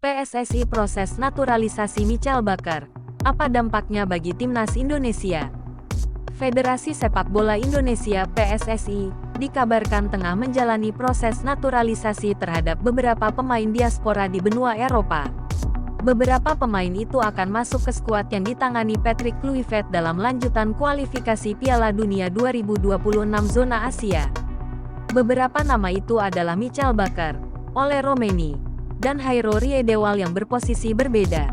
PSSI proses naturalisasi Michael Baker. Apa dampaknya bagi timnas Indonesia? Federasi Sepak Bola Indonesia (PSSI) dikabarkan tengah menjalani proses naturalisasi terhadap beberapa pemain diaspora di benua Eropa. Beberapa pemain itu akan masuk ke skuad yang ditangani Patrick Kluivert dalam lanjutan kualifikasi Piala Dunia 2026 zona Asia. Beberapa nama itu adalah Michael Baker, Ole Roumanie, dan Jairo Riedewald yang berposisi berbeda.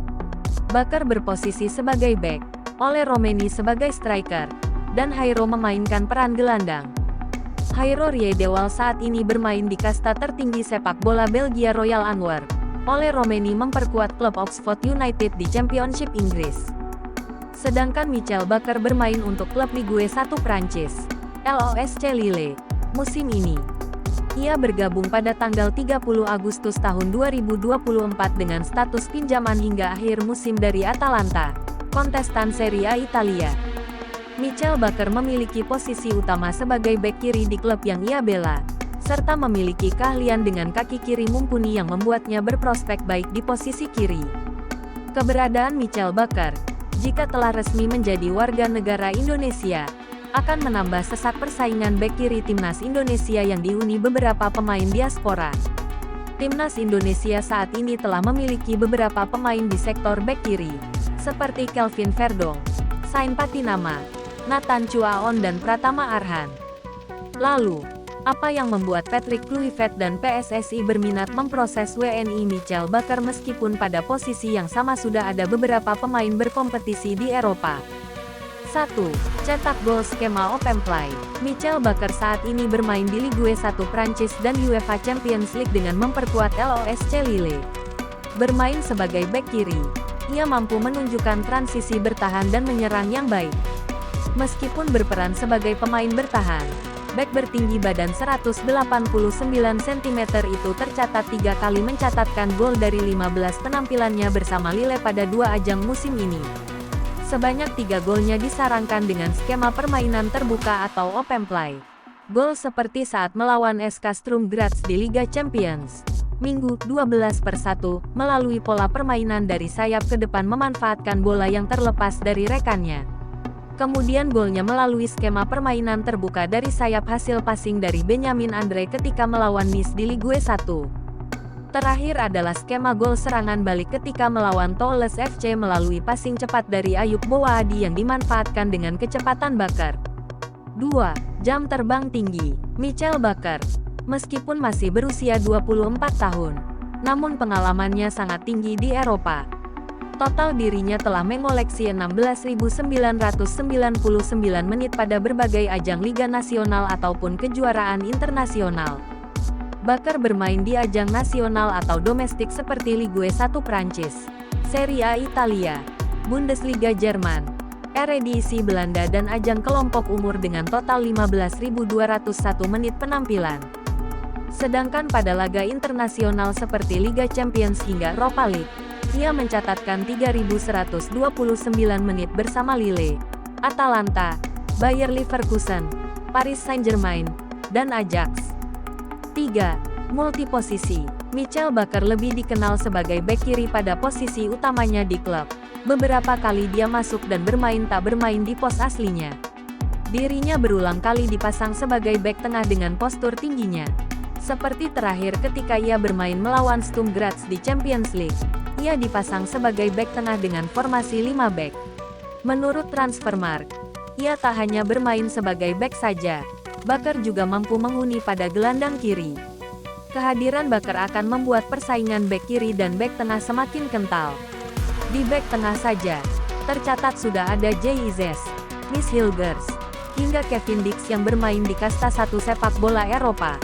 Baker berposisi sebagai bek, Ole Roumanie sebagai striker, dan Jairo memainkan peran gelandang. Jairo Riedewald saat ini bermain di kasta tertinggi sepak bola Belgia Royal Antwerp. Ole Roumanie memperkuat klub Oxford United di Championship Inggris. Sedangkan Michael Baker bermain untuk klub Ligue 1 Prancis, LOSC Lille, musim ini. Ia bergabung pada tanggal 30 Agustus tahun 2024 dengan status pinjaman hingga akhir musim dari Atalanta, kontestan Serie A Italia. Michael Baker memiliki posisi utama sebagai bek kiri di klub yang ia bela, serta memiliki keahlian dengan kaki kiri mumpuni yang membuatnya berprospek baik di posisi kiri. Keberadaan Michael Baker, jika telah resmi menjadi warga negara Indonesia, akan menambah sesak persaingan bek kiri timnas Indonesia yang dihuni beberapa pemain diaspora. Timnas Indonesia saat ini telah memiliki beberapa pemain di sektor bek kiri, seperti Kelvin Verdong, Sain Patinama, Nathan Chuaon dan Pratama Arhan. Lalu, apa yang membuat Patrick Kluivert dan PSSI berminat memproses WNI Michael Baker meskipun pada posisi yang sama sudah ada beberapa pemain berkompetisi di Eropa? 1. Cetak gol skema Open Play. Michael Baker saat ini bermain di Ligue 1 Prancis dan UEFA Champions League dengan memperkuat LOSC Lille. Bermain sebagai bek kiri, ia mampu menunjukkan transisi bertahan dan menyerang yang baik. Meskipun berperan sebagai pemain bertahan, bek bertinggi badan 189 cm itu tercatat 3 kali mencatatkan gol dari 15 penampilannya bersama Lille pada 2 ajang musim ini. Sebanyak 3 golnya disarankan dengan skema permainan terbuka atau open play. Gol seperti saat melawan SK Sturm Graz di Liga Champions Minggu 12/1, melalui pola permainan dari sayap ke depan memanfaatkan bola yang terlepas dari rekannya. Kemudian golnya melalui skema permainan terbuka dari sayap hasil passing dari Benjamin Andre ketika melawan Nice di Ligue 1. Terakhir adalah skema gol serangan balik ketika melawan Toulouse FC melalui passing cepat dari Ayub Boadi yang dimanfaatkan dengan kecepatan Baker. 2. Jam terbang tinggi. Michael Baker, meskipun masih berusia 24 tahun, namun pengalamannya sangat tinggi di Eropa. Total dirinya telah mengoleksi 16.999 menit pada berbagai ajang Liga Nasional ataupun kejuaraan internasional. Baker bermain di ajang nasional atau domestik seperti Ligue 1 Prancis, Serie A Italia, Bundesliga Jerman, Eredivisie Belanda dan ajang kelompok umur dengan total 15.201 menit penampilan. Sedangkan pada laga internasional seperti Liga Champions hingga Europa League, ia mencatatkan 3.129 menit bersama Lille, Atalanta, Bayer Leverkusen, Paris Saint-Germain, dan Ajax. 3. Multiposisi. Michael Baker lebih dikenal sebagai bek kiri pada posisi utamanya di klub. Beberapa kali dia masuk dan bermain tak bermain di pos aslinya. Dirinya berulang kali dipasang sebagai bek tengah dengan postur tingginya. Seperti terakhir ketika ia bermain melawan Sturm Graz di Champions League, ia dipasang sebagai bek tengah dengan formasi 5 bek. Menurut Transfermarkt, ia tak hanya bermain sebagai bek saja, Baker juga mampu menghuni pada gelandang kiri. Kehadiran Baker akan membuat persaingan bek kiri dan bek tengah semakin kental. Di bek tengah saja, tercatat sudah ada Jay Izes, Miss Hilgers, hingga Kevin Dix yang bermain di kasta 1 sepak bola Eropa.